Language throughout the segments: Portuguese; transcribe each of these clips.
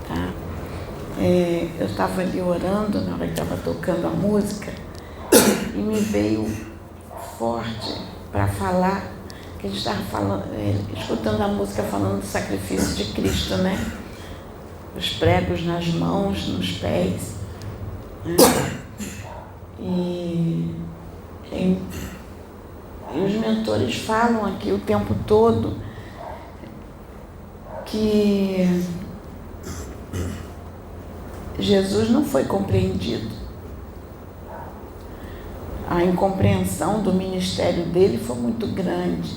tá? Eu estava ali orando na hora que estava tocando a música e me veio forte para falar, que a gente estava falando, escutando a música falando do sacrifício de Cristo, né? Os pregos nas mãos, nos pés, né? E os mentores falam aqui o tempo todo que Jesus não foi compreendido. A incompreensão do ministério dele foi muito grande.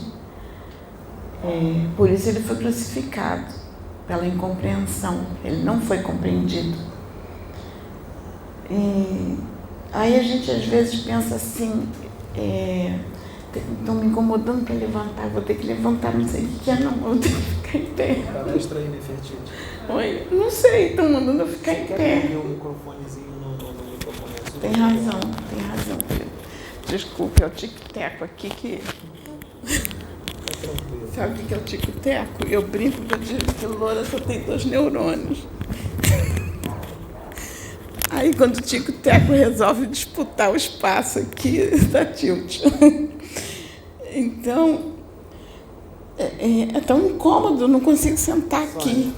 Por isso ele foi crucificado, pela incompreensão. Ele não foi compreendido. Aí a gente às vezes pensa assim, estão me incomodando para levantar, vou ter que levantar, não sei o que é, não, vou ter que ficar em pé. Palestra aí, Nefertiti. Oi, não sei, estão mandando eu ficar em pé. Quer o microfonezinho no microfone azul? Tem razão, filho. Desculpe, é o tico-teco aqui que... Sabe o que é o tico-teco? Eu brinco que eu digo que loura só tem 2 neurônios. Aí quando o tico-teco resolve disputar o espaço aqui, dá tilt. Então, é tão incômodo, eu não consigo sentar aqui.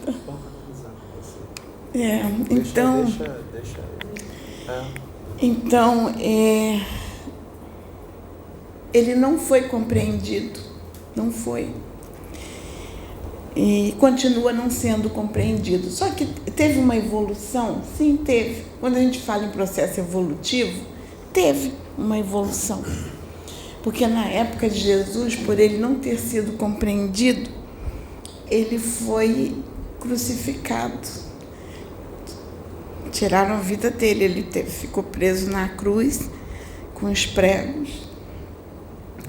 Então, ele não foi compreendido, não foi. E continua não sendo compreendido. Só que teve uma evolução? Sim, teve. Quando a gente fala em processo evolutivo, teve uma evolução. Porque na época de Jesus, por ele não ter sido compreendido, ele foi crucificado. Tiraram a vida dele, ele ficou preso na cruz com os pregos.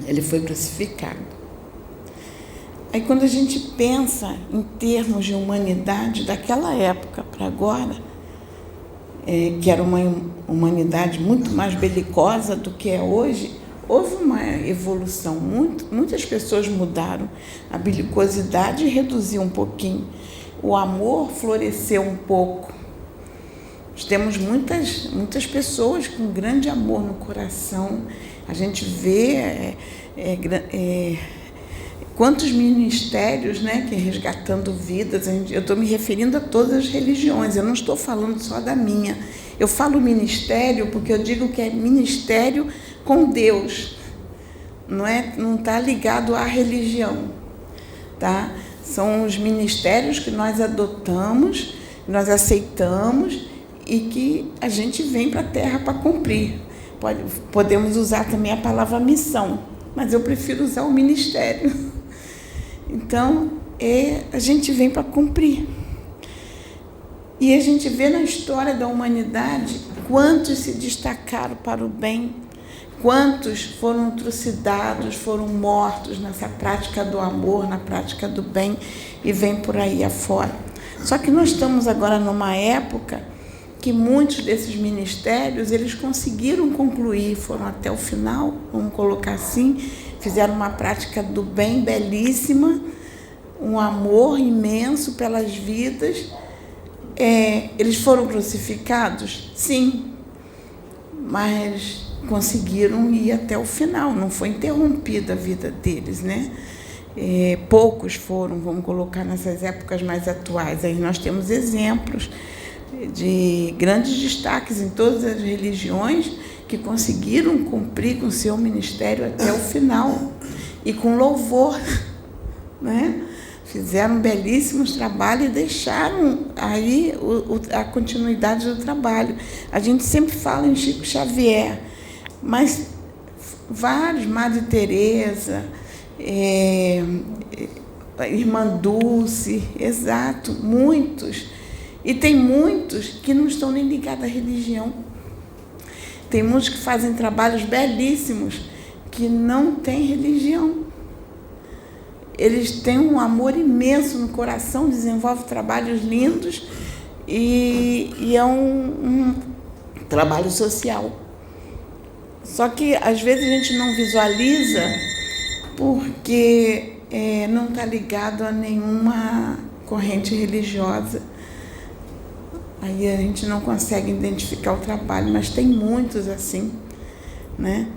Ele foi crucificado. Aí quando a gente pensa em termos de humanidade daquela época para agora, que era uma humanidade muito mais belicosa do que é hoje, houve uma evolução. Muitas pessoas mudaram. A belicosidade reduziu um pouquinho. O amor floresceu um pouco. Nós temos muitas pessoas com grande amor no coração. A gente vê quantos ministérios, né, que resgatando vidas. Eu estou me referindo a todas as religiões, eu não estou falando só da minha. Eu falo ministério porque eu digo que é ministério com Deus, não está ligado à religião, tá? São os ministérios que nós adotamos, nós aceitamos e que a gente vem para a Terra para cumprir. Podemos usar também a palavra missão, mas eu prefiro usar o ministério. Então, a gente vem para cumprir. E a gente vê na história da humanidade quantos se destacaram para o bem, quantos foram trucidados, foram mortos nessa prática do amor, na prática do bem, e vem por aí afora. Só que nós estamos agora numa época que muitos desses ministérios, eles conseguiram concluir, foram até o final, vamos colocar assim, fizeram uma prática do bem belíssima, um amor imenso pelas vidas. Eles foram crucificados? Sim, mas conseguiram ir até o final, não foi interrompida a vida deles, né? Poucos foram, vamos colocar nessas épocas mais atuais. Aí nós temos exemplos de grandes destaques em todas as religiões que conseguiram cumprir com o seu ministério até o final e com louvor, né? Fizeram belíssimos trabalhos e deixaram aí a continuidade do trabalho. A gente sempre fala em Chico Xavier, mas vários, Madre Teresa, Irmã Dulce, exato, muitos. E tem muitos que não estão nem ligados à religião. Tem muitos que fazem trabalhos belíssimos que não têm religião. Eles têm um amor imenso no coração, desenvolvem trabalhos lindos e é um trabalho social. Só que, às vezes, a gente não visualiza porque não está ligado a nenhuma corrente religiosa. aí a gente não consegue identificar o trabalho, mas tem muitos assim, né?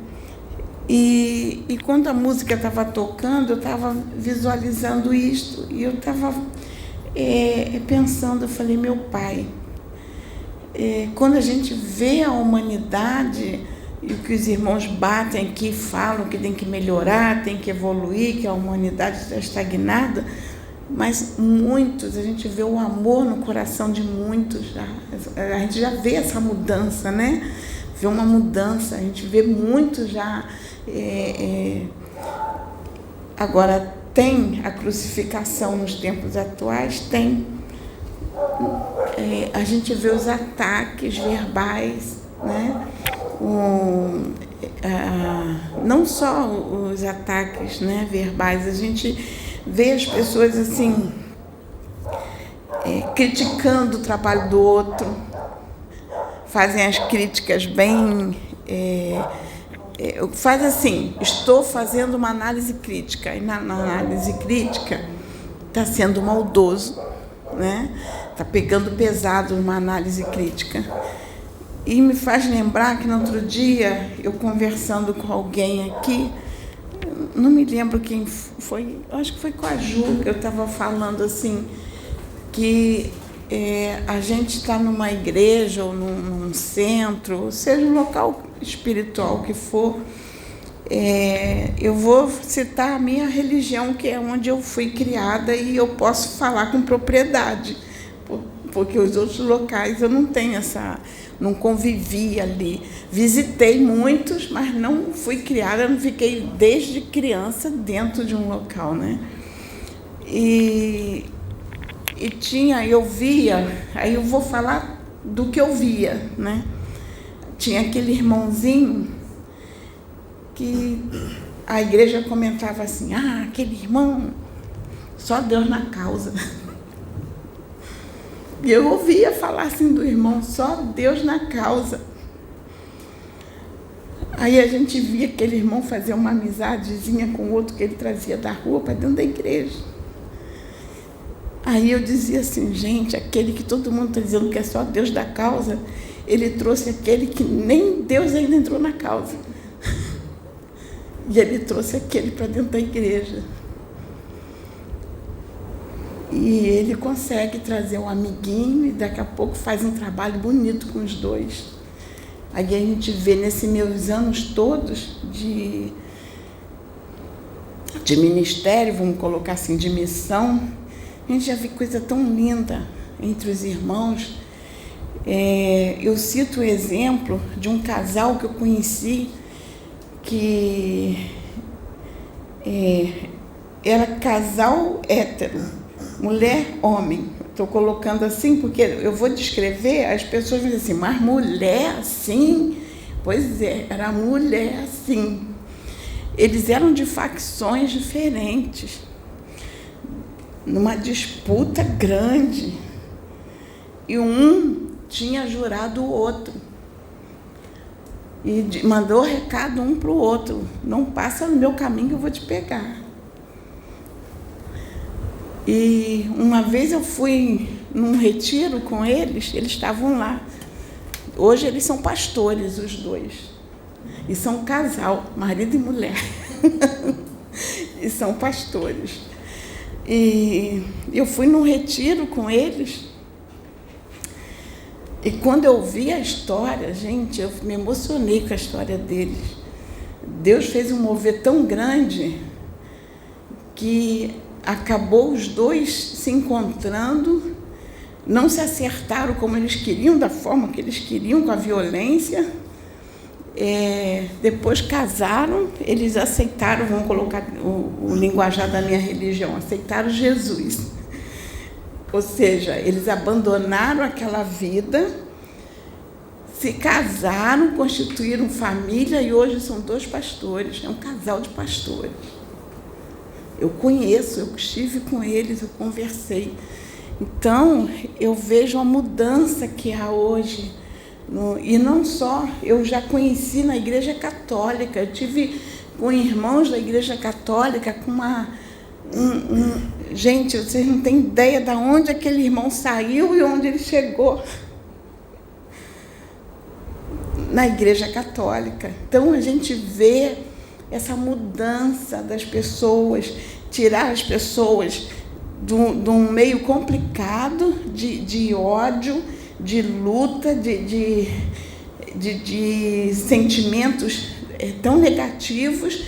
E quando a música estava tocando, eu estava visualizando isto, e eu estava pensando, eu falei, meu Pai, quando a gente vê a humanidade e o que os irmãos batem aqui, falam que tem que melhorar, tem que evoluir, que a humanidade está estagnada, mas muitos, a gente vê o amor no coração de muitos, a gente já vê essa mudança, né? Vê uma mudança, a gente vê muitos já. Agora, tem a crucificação nos tempos atuais? Tem. A gente vê os ataques verbais, né? Não só os ataques, né, verbais, a gente vê as pessoas assim, criticando o trabalho do outro, fazem as críticas bem... faz assim, estou fazendo uma análise crítica, e na análise crítica está sendo maldoso, né? Está pegando pesado uma análise crítica. E me faz lembrar que no outro dia, eu conversando com alguém aqui, não me lembro quem foi, acho que foi com a Ju, que eu estava falando assim, que a gente está numa igreja ou num centro, ou seja, um local espiritual que for, eu vou citar a minha religião, que é onde eu fui criada, e eu posso falar com propriedade, porque os outros locais eu não tenho não convivi ali. Visitei muitos, mas não fui criada, não fiquei desde criança dentro de um local, né? E eu via, aí eu vou falar do que eu via, né? Tinha aquele irmãozinho que a igreja comentava assim, aquele irmão, só Deus na causa. E eu ouvia falar assim do irmão, só Deus na causa. Aí a gente via aquele irmão fazer uma amizadezinha com o outro que ele trazia da rua para dentro da igreja. Aí eu dizia assim, gente, aquele que todo mundo está dizendo que é só Deus da causa, ele trouxe aquele que nem Deus ainda entrou na causa. E ele trouxe aquele para dentro da igreja. E ele consegue trazer um amiguinho e daqui a pouco faz um trabalho bonito com os dois. Aí a gente vê nesses meus anos todos de ministério, vamos colocar assim, de missão, a gente já vê coisa tão linda entre os irmãos. Eu cito o exemplo de um casal que eu conheci, que era casal hétero, mulher, homem. Estou colocando assim porque eu vou descrever, as pessoas vão dizer assim, mas mulher assim? Pois era mulher assim. Eles eram de facções diferentes, numa disputa grande. E um tinha jurado o outro. E mandou recado um para o outro, não passa no meu caminho que eu vou te pegar. E uma vez eu fui num retiro com eles, eles estavam lá. Hoje eles são pastores, os dois. E são um casal, marido e mulher. E são pastores. E eu fui num retiro com eles. E quando eu vi a história, gente, eu me emocionei com a história deles. Deus fez um mover tão grande que acabou os dois se encontrando, não se acertaram como eles queriam, da forma que eles queriam, com a violência. Depois casaram, eles aceitaram, vamos colocar o linguajar da minha religião, aceitaram Jesus. Ou seja, eles abandonaram aquela vida, se casaram, constituíram família e hoje são dois pastores, é um casal de pastores. Eu conheço, eu estive com eles, eu conversei. Então, eu vejo a mudança que há hoje. E não só, eu já conheci na Igreja Católica, eu tive com irmãos da Igreja Católica, com gente, vocês não têm ideia de onde aquele irmão saiu e onde ele chegou. na Igreja Católica. Então, a gente vê essa mudança das pessoas, tirar as pessoas de um meio complicado de ódio, de luta, de sentimentos tão negativos,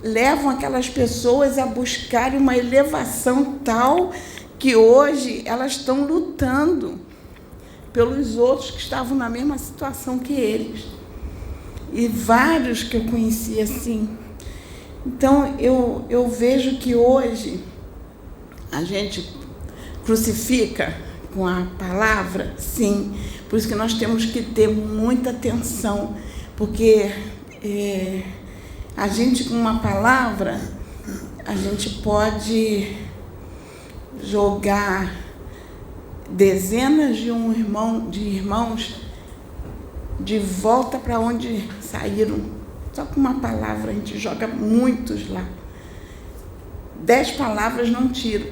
levam aquelas pessoas a buscarem uma elevação tal que hoje elas estão lutando pelos outros que estavam na mesma situação que eles. E vários que eu conheci assim. Então, eu vejo que hoje a gente crucifica com a palavra, sim. Por isso que nós temos que ter muita atenção, porque a gente, com uma palavra, a gente pode jogar dezenas de irmãos de volta para onde saíram. Só com uma palavra a gente joga muitos lá. 10 palavras não tiram.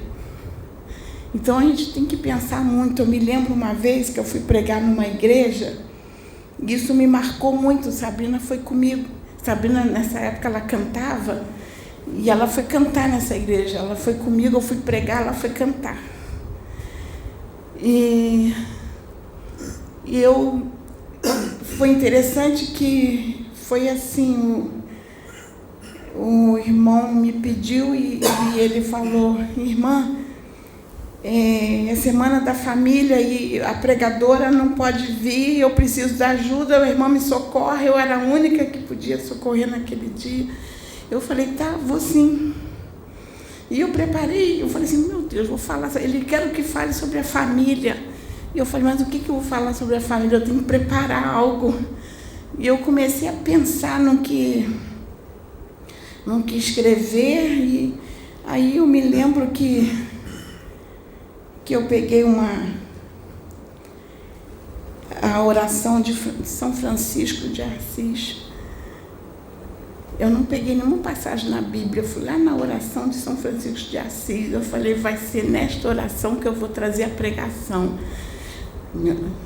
Então a gente tem que pensar muito. Eu me lembro uma vez que eu fui pregar numa igreja, e isso me marcou muito. Sabrina foi comigo. Sabrina, nessa época, ela cantava, e ela foi cantar nessa igreja. Ela foi comigo, eu fui pregar, ela foi cantar. E foi interessante que foi assim, o irmão me pediu e ele falou: irmã, é Semana da Família e a pregadora não pode vir, eu preciso da ajuda, o irmão me socorre. Eu era a única que podia socorrer naquele dia. Eu falei: tá, vou sim. E eu preparei, eu falei assim: meu Deus, vou falar. Ele quer que fale sobre a família. E eu falei: mas o que eu vou falar sobre a família? Eu tenho que preparar algo. E eu comecei a pensar no que escrever. E aí eu me lembro que eu peguei a oração de São Francisco de Assis. Eu não peguei nenhuma passagem na Bíblia, eu fui lá na oração de São Francisco de Assis. Eu falei: vai ser nesta oração que eu vou trazer a pregação.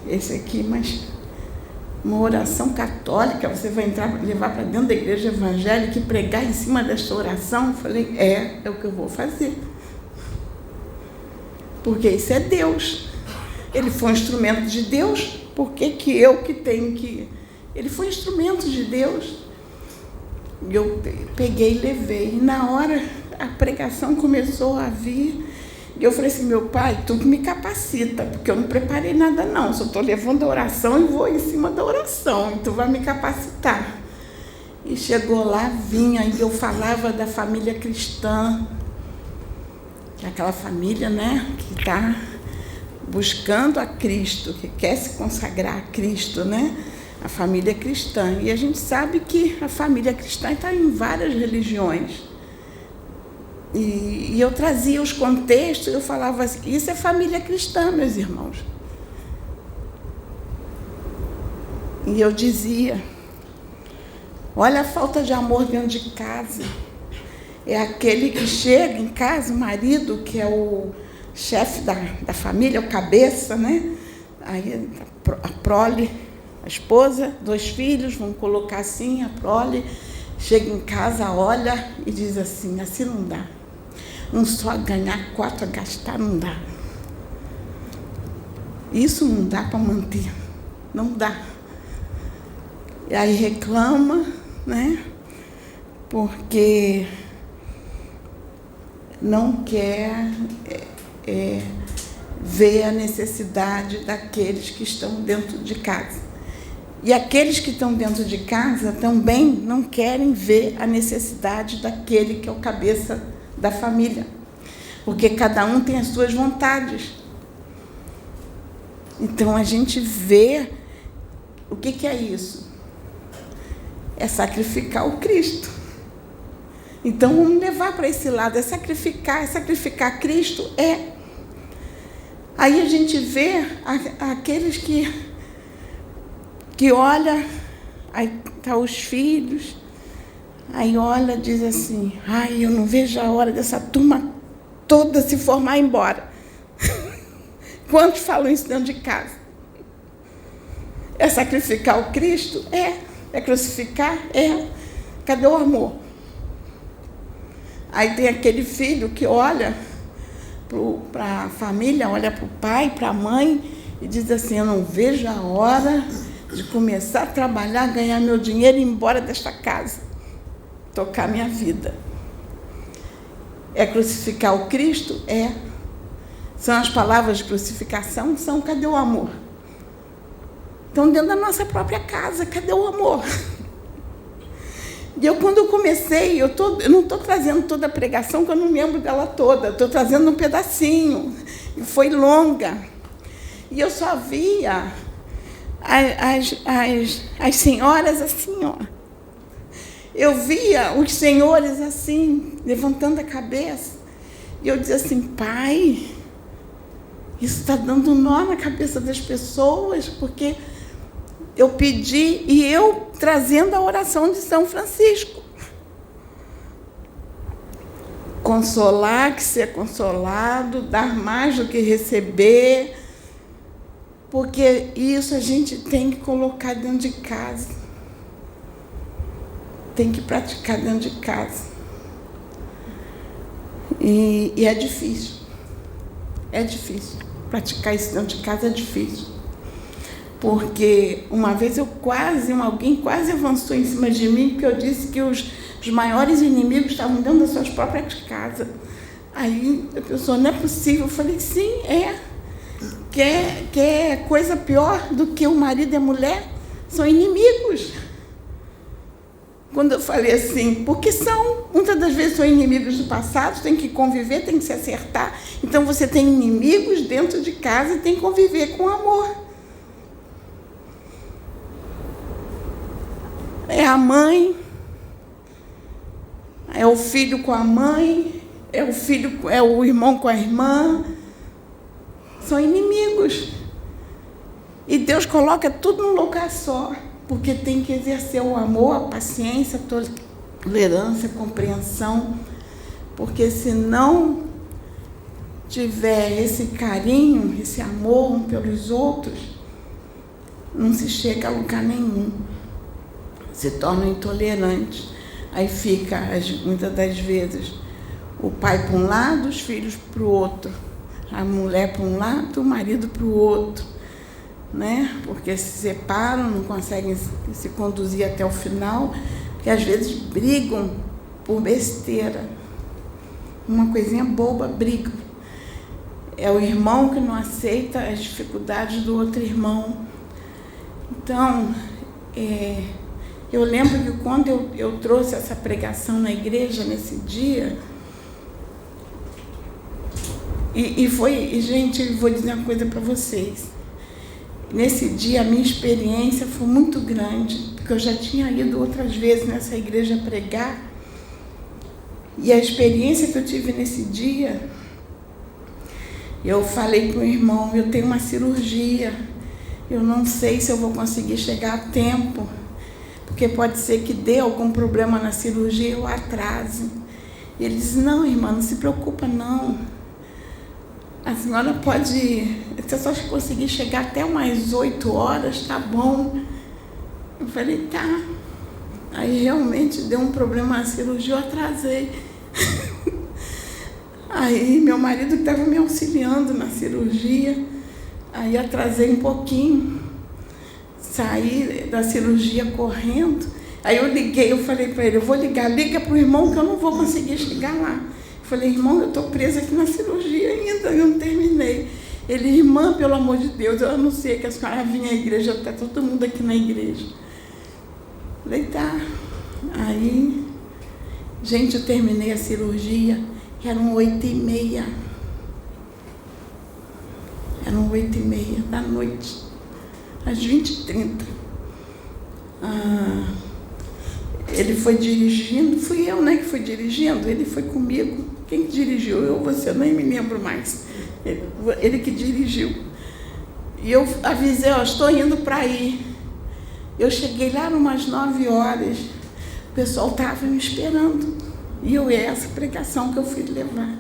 Esse aqui, mas uma oração católica, você vai levar para dentro da igreja evangélica e pregar em cima desta oração? Eu falei: é o que eu vou fazer. Porque isso é Deus. Ele foi um instrumento de Deus, por que eu que tenho que... Ele foi instrumento de Deus. E eu peguei e levei. E na hora a pregação começou a vir. E eu falei assim: meu pai, tu me capacita, porque eu não preparei nada não. Só estou levando a oração e vou em cima da oração. E tu vai me capacitar. E chegou lá, vinha, e eu falava da família cristã. Aquela família, né, que está buscando a Cristo, que quer se consagrar a Cristo, né? A família cristã. E a gente sabe que a família cristã está em várias religiões. E eu trazia os contextos, eu falava assim: isso é família cristã, meus irmãos. E eu dizia: olha a falta de amor dentro de casa. É aquele que chega em casa, o marido, que é o chefe da família, o cabeça, né? Aí a prole, a esposa, 2 filhos, vamos colocar assim, a prole, chega em casa, olha e diz assim: assim não dá. Um só a ganhar, 4 a gastar, não dá. Isso não dá para manter, não dá. E aí reclama, né? Porque não quer ver a necessidade daqueles que estão dentro de casa. E aqueles que estão dentro de casa também não querem ver a necessidade daquele que é o cabeça da família. Porque cada um tem as suas vontades. Então, a gente vê o que é isso? É sacrificar o Cristo. Então, vamos levar para esse lado, é sacrificar Cristo, é. Aí a gente vê aqueles que olha, aí tá os filhos, aí olha, diz assim: ai, eu não vejo a hora dessa turma toda se formar e ir embora. Quantos falam isso dentro de casa? É sacrificar o Cristo? É. É crucificar? É. Cadê o amor? Aí tem aquele filho que olha para a família, olha para o pai, para a mãe e diz assim: eu não vejo a hora de começar a trabalhar, ganhar meu dinheiro e ir embora desta casa, tocar minha vida. É crucificar o Cristo? É. São as palavras de crucificação? São. Cadê o amor? Então, dentro da nossa própria casa, cadê o amor? E eu, quando eu comecei, eu não estou trazendo toda a pregação, que eu não lembro dela toda, estou trazendo um pedacinho, e foi longa. E eu só via as senhoras assim, ó. Eu via os senhores assim, levantando a cabeça, e eu dizia assim: Pai, isso está dando nó na cabeça das pessoas, porque eu pedi, e eu trazendo a oração de São Francisco. Consolar que ser consolado, dar mais do que receber, porque isso a gente tem que colocar dentro de casa. Tem que praticar dentro de casa. E é difícil. É difícil. Praticar isso dentro de casa é difícil. Porque uma vez alguém quase avançou em cima de mim, porque eu disse que os maiores inimigos estavam dentro das suas próprias casas. Aí a pessoa: não é possível. Eu falei: sim, é. Quer coisa pior do que o marido e a mulher? São inimigos. Quando eu falei assim, porque são, muitas das vezes são inimigos do passado, tem que conviver, tem que se acertar. Então você tem inimigos dentro de casa e tem que conviver com amor. É a mãe, é o filho com a mãe, é o irmão com a irmã. São inimigos. E Deus coloca tudo num lugar só, porque tem que exercer o amor, a paciência, a tolerância, a compreensão, porque se não tiver esse carinho, esse amor um pelos outros, não se chega a lugar nenhum. Se tornam intolerantes. Aí fica, muitas das vezes, o pai para um lado, os filhos para o outro. A mulher para um lado, o marido para o outro. Né? Porque se separam, não conseguem se conduzir até o final, porque às vezes brigam por besteira. Uma coisinha boba, brigam. É o irmão que não aceita as dificuldades do outro irmão. Então, eu lembro que quando eu trouxe essa pregação na igreja nesse dia, gente, vou dizer uma coisa para vocês. Nesse dia, a minha experiência foi muito grande, porque eu já tinha ido outras vezes nessa igreja pregar, e a experiência que eu tive nesse dia, eu falei para o irmão: eu tenho uma cirurgia, eu não sei se eu vou conseguir chegar a tempo, porque pode ser que dê algum problema na cirurgia e eu atrase. E ele disse: não, irmã, não se preocupa, não. A senhora pode, se eu só conseguir chegar até umas 8 horas, tá bom. Eu falei: tá. Aí realmente deu um problema na cirurgia, eu atrasei. Aí meu marido que estava me auxiliando na cirurgia, aí atrasei um pouquinho, saí da cirurgia correndo. Aí eu liguei, eu falei para ele: eu vou liga para o irmão que eu não vou conseguir chegar lá. Eu falei: irmão, eu estou presa aqui na cirurgia ainda, eu não terminei. Ele: irmã, pelo amor de Deus, eu anunciei que a senhora vinha à igreja, está todo mundo aqui na igreja. Eu falei: tá. Aí, gente, eu terminei a cirurgia, eram 8h30. Eram 8h30 da noite, às 20h30. Ele foi dirigindo, fui eu, né, que fui dirigindo, ele foi comigo. Quem que dirigiu? Eu, você, eu nem me lembro mais. Ele que dirigiu. E eu avisei: ó, estou indo para aí. Eu cheguei lá umas 9 horas, o pessoal estava me esperando. E essa pregação que eu fui levar.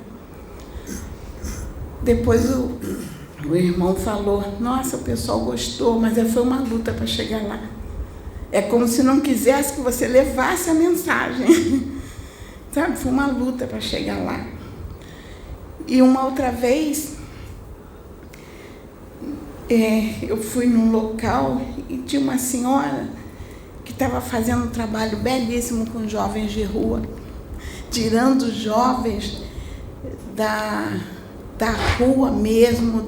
Depois o irmão falou, nossa, o pessoal gostou, mas foi uma luta para chegar lá. É como se não quisesse que você levasse a mensagem. Sabe, foi uma luta para chegar lá. E uma outra vez, eu fui num local e tinha uma senhora que estava fazendo um trabalho belíssimo com jovens de rua, tirando os jovens da rua mesmo,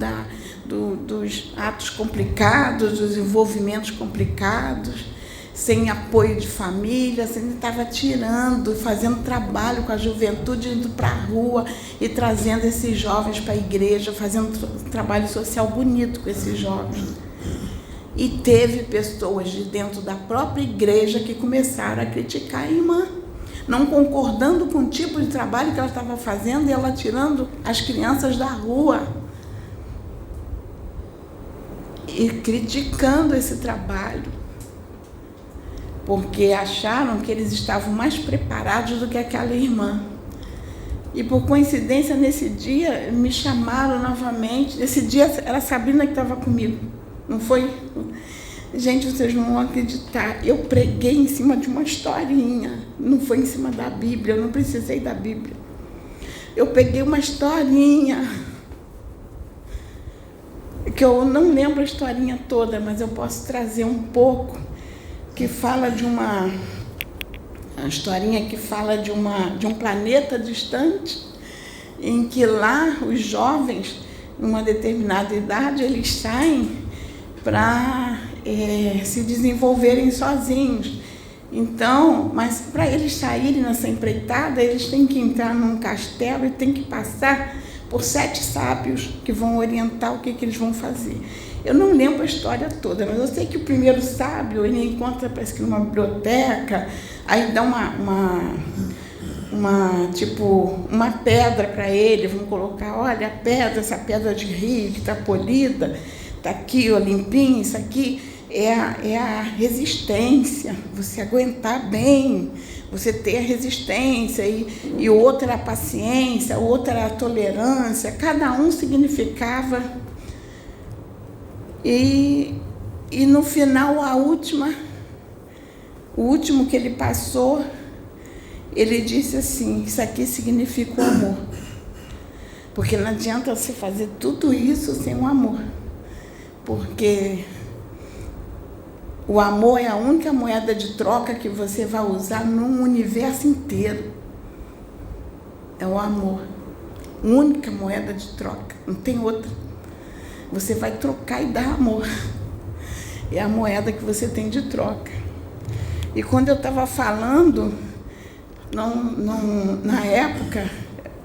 dos atos complicados, dos envolvimentos complicados, sem apoio de família. Ele estava tirando, fazendo trabalho com a juventude, indo para a rua e trazendo esses jovens para a igreja, fazendo um trabalho social bonito com esses jovens. E teve pessoas de dentro da própria igreja que começaram a criticar a irmã, não concordando com o tipo de trabalho que ela estava fazendo e ela tirando as crianças da rua e criticando esse trabalho, porque acharam que eles estavam mais preparados do que aquela irmã. E por coincidência, nesse dia, me chamaram novamente. Nesse dia era a Sabrina que estava comigo, não foi? Gente, vocês não vão acreditar, eu preguei em cima de uma historinha, não foi em cima da Bíblia, eu não precisei da Bíblia. Eu peguei uma historinha, que eu não lembro a historinha toda, mas eu posso trazer um pouco, que fala de uma historinha que fala de um planeta distante, em que lá os jovens, numa determinada idade, eles saem para se desenvolverem sozinhos. Então, mas para eles saírem nessa empreitada, eles têm que entrar num castelo e têm que passar por 7 sábios que vão orientar o que eles vão fazer. Eu não lembro a história toda, mas eu sei que o primeiro sábio, ele encontra, parece que numa biblioteca, aí dá uma pedra para ele, vão colocar, olha, a pedra, essa pedra de rio que está polida, está aqui, ó, limpinha, isso aqui é a resistência, você aguentar bem, você ter a resistência, e o outro era a paciência, o outro era a tolerância, cada um significava. E no final, o último que ele passou, ele disse assim, isso aqui significa o amor. Porque não adianta você fazer tudo isso sem o amor. Porque o amor é a única moeda de troca que você vai usar no universo inteiro. É o amor. Única moeda de troca, não tem outra. Você vai trocar e dar amor. É a moeda que você tem de troca. E quando eu estava falando, na época,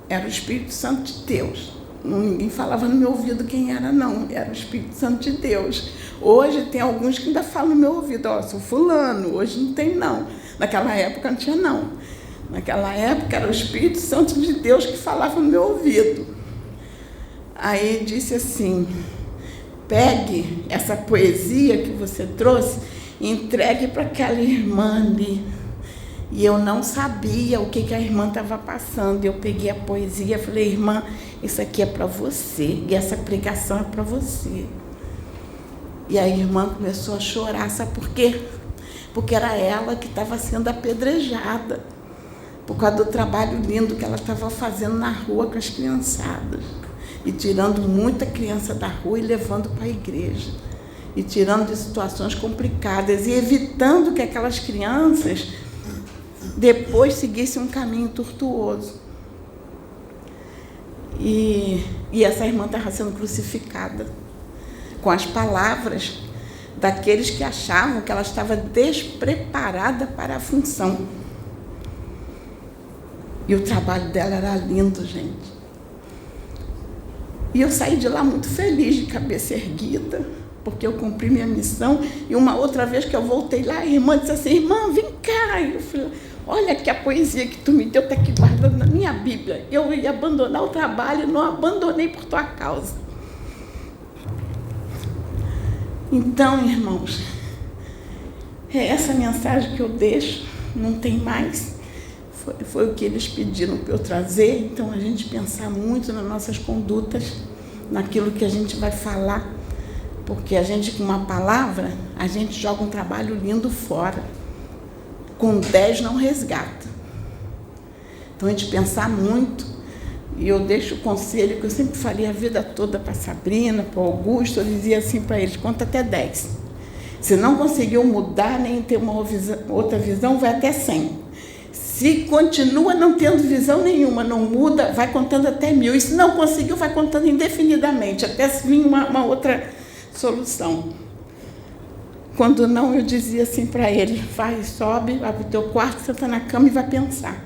era o Espírito Santo de Deus. Ninguém falava no meu ouvido quem era, não. Era o Espírito Santo de Deus. Hoje tem alguns que ainda falam no meu ouvido, ó, sou fulano. Hoje não tem, não. Naquela época não tinha, não. Naquela época era o Espírito Santo de Deus que falava no meu ouvido. Aí disse assim, pegue essa poesia que você trouxe e entregue para aquela irmã ali. E eu não sabia o que a irmã estava passando. Eu peguei a poesia e falei, irmã, isso aqui é para você, e essa pregação é para você. E a irmã começou a chorar, sabe por quê? Porque era ela que estava sendo apedrejada, por causa do trabalho lindo que ela estava fazendo na rua com as criançadas, e tirando muita criança da rua e levando para a igreja, e tirando de situações complicadas, e evitando que aquelas crianças depois seguissem um caminho tortuoso. E essa irmã estava sendo crucificada com as palavras daqueles que achavam que ela estava despreparada para a função. E o trabalho dela era lindo, gente. E eu saí de lá muito feliz, de cabeça erguida, porque eu cumpri minha missão. E uma outra vez que eu voltei lá, a irmã disse assim, irmã, vem cá. E eu falei, olha que a poesia que tu me deu está aqui guardada na minha Bíblia. Eu ia abandonar o trabalho, não abandonei por tua causa. Então, irmãos, é essa mensagem que eu deixo, não tem mais. Foi o que eles pediram para eu trazer. Então, a gente pensar muito nas nossas condutas, naquilo que a gente vai falar, porque a gente, com uma palavra, a gente joga um trabalho lindo fora. Com 10 não resgata. Então, a gente pensar muito, e eu deixo o conselho que eu sempre falei a vida toda para a Sabrina, para o Augusto, eu dizia assim para eles, conta até 10. Se não conseguiu mudar, nem ter uma outra visão, vai até 100. Se continua não tendo visão nenhuma, não muda, vai contando até 1000. E se não conseguiu, vai contando indefinidamente, até vir uma outra solução. Quando não, eu dizia assim para ele, vai, sobe, vai para o teu quarto, senta na cama e vai pensar.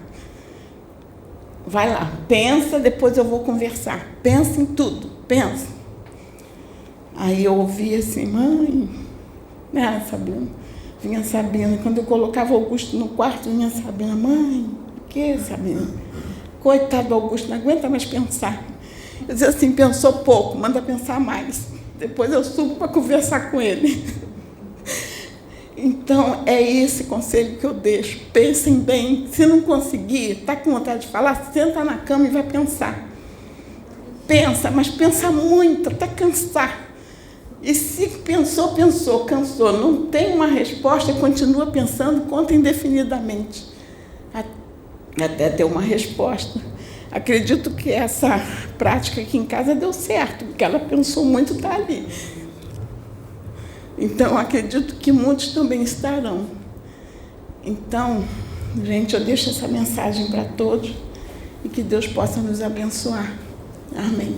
Vai lá, pensa, depois eu vou conversar. Pensa em tudo, pensa. Aí eu ouvia assim, mãe, né, Sabrina? Vinha Sabrina. Quando eu colocava o Augusto no quarto, vinha Sabrina, mãe, o que, Sabrina? Coitado do Augusto, não aguenta mais pensar. Eu dizia assim, pensou pouco, manda pensar mais. Depois eu subo para conversar com ele. Então, é esse conselho que eu deixo. Pensem bem. Se não conseguir, está com vontade de falar, senta na cama e vai pensar. Pensa, mas pensa muito, até cansar. E se pensou, cansou. Não tem uma resposta, continua pensando, conta indefinidamente. Até ter uma resposta. Acredito que essa prática aqui em casa deu certo, porque ela pensou muito, está ali. Então, acredito que muitos também estarão. Então, gente, eu deixo essa mensagem para todos e que Deus possa nos abençoar. Amém.